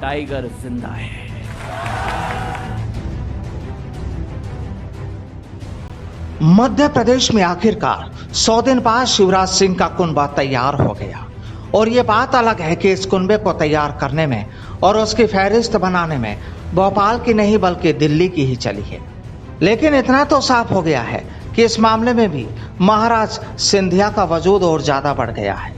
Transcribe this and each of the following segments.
Tiger जिंदा है। मध्य प्रदेश में आखिरकार 100 दिन बाद शिवराज सिंह का कुनबा तैयार हो गया और ये बात अलग है कि इस कुनबे को तैयार करने में और उसकी फहरिस्त बनाने में भोपाल की नहीं बल्कि दिल्ली की ही चली है। लेकिन इतना तो साफ हो गया है कि इस मामले में भी महाराज सिंधिया का वजूद और ज्यादा बढ़ गया है।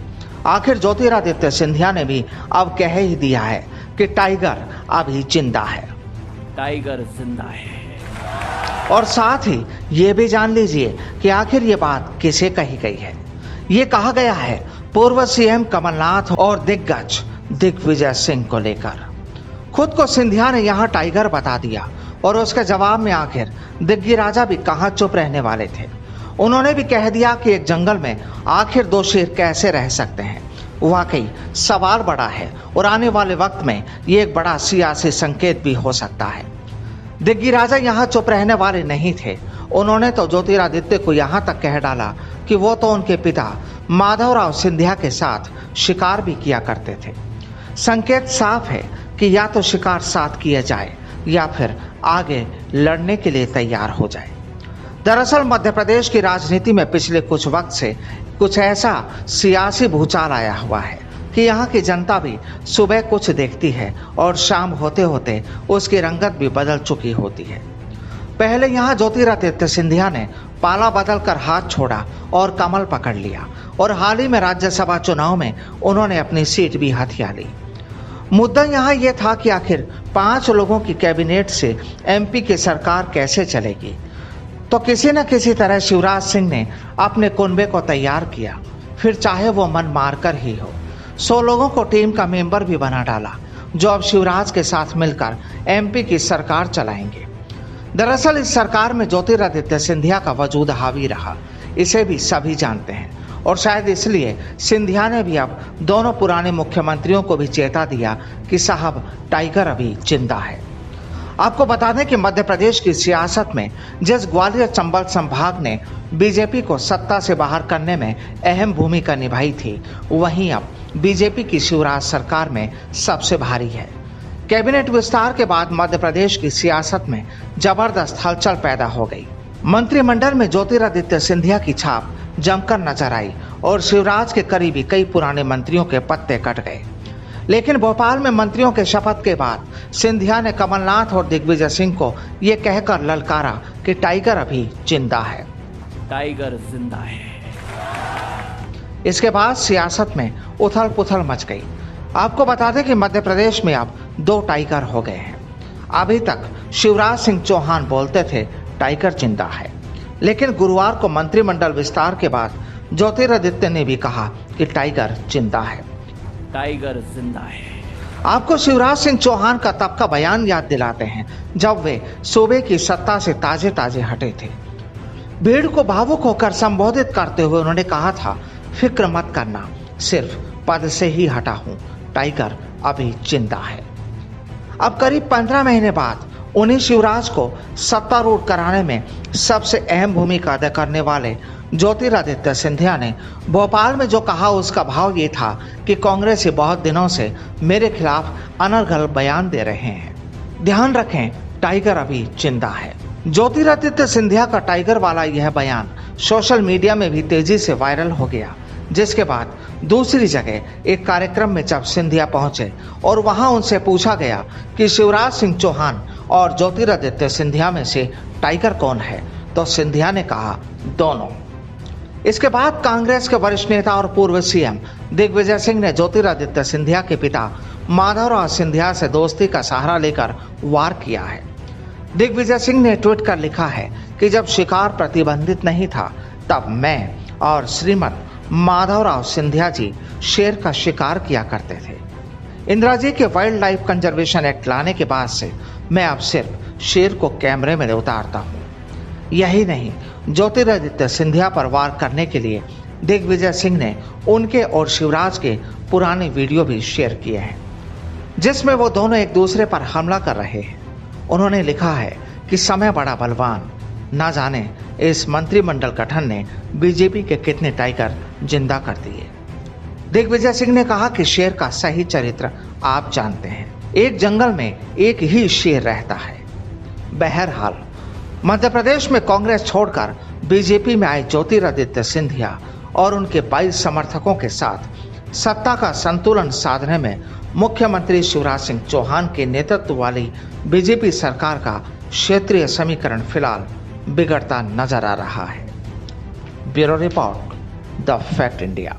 आखिर ज्योतिरादित्य सिंधिया ने भी अब कह ही दिया है कि टाइगर अभी जिंदा है। टाइगर जिंदा है। और साथ ही ये भी जान लीजिए कि आखिर ये बात किसे कही गई है। ये कहा गया है पूर्व सीएम कमलनाथ और दिग्गज दिग्विजय सिंह को लेकर। खुद को सिंधिया ने यहाँ टाइगर बता दिया और उसके जवाब में आखिर दिग्गी राजा भी कहाँ चुप रहने वाले थे। उन्होंने भी कह दिया कि एक जंगल में आखिर दो शेर कैसे रह सकते हैं। वाकई सवाल बड़ा है और आने वाले वक्त में ये एक बड़ा सियासी संकेत भी हो सकता है। दिग्गी राजा यहाँ चुप रहने वाले नहीं थे। उन्होंने तो ज्योतिरादित्य को यहाँ तक कह डाला कि वो तो उनके पिता माधवराव सिंधिया के साथ शिकार भी किया करते थे। संकेत साफ है कि या तो शिकार साथ किया जाए या फिर आगे लड़ने के लिए तैयार हो जाए। दरअसल मध्य प्रदेश की राजनीति में पिछले कुछ वक्त से कुछ ऐसा सियासी भूचाल आया हुआ है कि यहाँ की जनता भी सुबह कुछ देखती है और शाम होते होते उसकी रंगत भी बदल चुकी होती है। पहले यहाँ ज्योतिरादित्य सिंधिया ने पाला बदल कर हाथ छोड़ा और कमल पकड़ लिया और हाल ही में राज्यसभा चुनाव में उन्होंने अपनी सीट भी हथिया ली। मुद्दा यहाँ यह था कि आखिर 5 लोगों की कैबिनेट से एमपी की सरकार कैसे चलेगी। तो किसी न किसी तरह शिवराज सिंह ने अपने कुनबे को तैयार किया, फिर चाहे वो मन मारकर ही हो। 100 लोगों को टीम का मेंबर भी बना डाला जो अब शिवराज के साथ मिलकर एमपी की सरकार चलाएंगे। दरअसल इस सरकार में ज्योतिरादित्य सिंधिया का वजूद हावी रहा, इसे भी सभी जानते हैं और शायद इसलिए सिंधिया ने भी अब दोनों पुराने मुख्यमंत्रियों को भी चेता दिया कि साहब टाइगर अभी जिंदा है। आपको बता दें कि मध्य प्रदेश की सियासत में जिस ग्वालियर चंबल संभाग ने बीजेपी को सत्ता से बाहर करने में अहम भूमिका निभाई थी, वहीं अब बीजेपी की शिवराज सरकार में सबसे भारी है। कैबिनेट विस्तार के बाद मध्य प्रदेश की सियासत में जबरदस्त हलचल पैदा हो गई। मंत्रिमंडल में ज्योतिरादित्य सिंधिया की छाप जमकर नजर आई और शिवराज के करीबी कई पुराने मंत्रियों के पत्ते कट गए। लेकिन भोपाल में मंत्रियों के शपथ के बाद सिंधिया ने कमलनाथ और दिग्विजय सिंह को ये कहकर ललकारा कि टाइगर अभी जिंदा है। टाइगर जिंदा है। इसके बाद सियासत में उथल पुथल मच गई। आपको बता दें कि मध्य प्रदेश में अब 2 टाइगर हो गए हैं। अभी तक शिवराज सिंह चौहान बोलते थे टाइगर जिंदा है, लेकिन गुरुवार को मंत्रिमंडल विस्तार के बाद ज्योतिरादित्य ने भी कहा कि टाइगर जिंदा है। टाइगर जिंदा है। आपको शिवराज सिंह चौहान का तब का बयान याद दिलाते हैं जब वे सूबे की सत्ता से ताजे ताजे हटे थे। भीड़ को भावुक होकर संबोधित करते हुए उन्होंने कहा था, फिक्र मत करना, सिर्फ पद से ही हटा हूं, टाइगर अभी जिंदा है। अब करीब 15 महीने बाद उन्हीं शिवराज को सत्तारूढ़ कराने में सबसे अहम भूमिका अदा करने वाले ज्योतिरादित्य सिंधिया ने भोपाल में जो कहा उसका भाव ये था कि कांग्रेस बहुत दिनों से मेरे खिलाफ अनर्गल बयान दे रहे हैं। ध्यान रखें, टाइगर अभी जिंदा है। ज्योतिरादित्य सिंधिया का टाइगर वाला यह बयान सोशल मीडिया में भी तेजी से वायरल हो गया, जिसके बाद दूसरी जगह एक कार्यक्रम में जब सिंधिया पहुंचे और वहां उनसे पूछा गया कि शिवराज सिंह चौहान और ज्योतिरादित्य सिंधिया में से टाइगर कौन है, तो सिंधिया ने कहा दोनों। इसके बाद कांग्रेस के वरिष्ठ नेता और पूर्व सीएम दिग्विजय सिंह ने ज्योतिरादित्य सिंधिया के पिता माधवराव सिंधिया से दोस्ती का सहारा लेकर वार किया है। दिग्विजय सिंह ने ट्वीट कर लिखा है कि जब शिकार प्रतिबंधित नहीं था तब मैं और श्रीमद माधवराव सिंधिया जी शेर का शिकार किया करते थे। इंदिरा जी के वाइल्ड लाइफ कंजर्वेशन एक्ट लाने के बाद से मैं अब सिर्फ शेर को कैमरे में उतारता हूँ। यही नहीं, ज्योतिरादित्य सिंधिया पर वार करने के लिए दिग्विजय सिंह ने उनके और शिवराज के पुराने वीडियो भी शेयर किए हैं, जिसमें वो दोनों एक दूसरे पर हमला कर रहे हैं। उन्होंने लिखा है कि समय बड़ा बलवान, ना जाने इस मंत्रिमंडल गठन ने बीजेपी के कितने टाइगर जिंदा कर दिए। दिग्विजय सिंह ने कहा कि शेर का सही चरित्र आप जानते हैं, एक जंगल में एक ही शेर रहता है। बहरहाल मध्य प्रदेश में कांग्रेस छोड़कर बीजेपी में आए ज्योतिरादित्य सिंधिया और उनके 22 समर्थकों के साथ सत्ता का संतुलन साधने में मुख्यमंत्री शिवराज सिंह चौहान के नेतृत्व वाली बीजेपी सरकार का क्षेत्रीय समीकरण फिलहाल बिगड़ता नजर आ रहा है। Bureau report, the fact India.